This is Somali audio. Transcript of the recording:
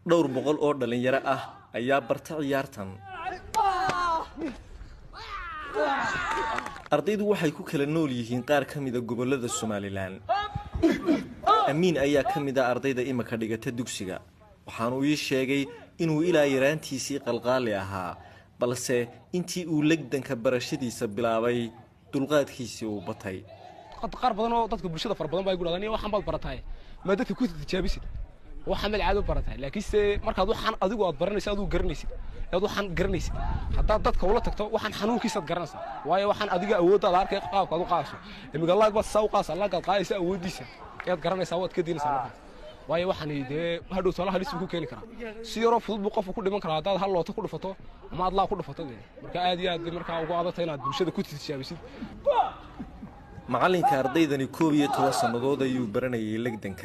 dhowr boqol oo dhalinyaro ah ayaa barta ciyaartan. ardaydu waxay ku kala nool yihiin qaar ka mid ah gobollada Somaliland. Amiin ayaa ka mid ah ardayda imika dhigata dugsiga. waxaan uu ii sheegay inuu ilaa yaraantiisii qalqaali ahaa, balse intii uu legdanka barashadiisa bilaabay dulqaadkiisii uu batay. qaar badan oo dadka bulshada far badan baa igu dhaadaan waxaan baad baratay ma dadka ku tijaabisid waxaan meel caado baratay laakiin markaad waxaan adigu aad baranaysid adigu garanaysid waxaan garanaysid hadaa dadka ula tagto waxaan xanuunkiisa garanaysaa waayo waxaan adiga awooddaada arkay qaabka aad u qaadayso imiga Allah ba saw qaas Allah gaad qaadaysa awoodiisa ayaad garanaysaa waad ka diinaysaa markaas waayo waxaan idee hadhow soo halis ku keeni karaa si yaro fudud buu qofku ku dhiman karaa hadaad hal looto ku dhufato ama aad laa ku dhufato marka aad iyo aad marka ugu adatay inaad bulshada ku tijaabisid. macalinka ardaydani 12 sanadood ayuu baranayay legdanka.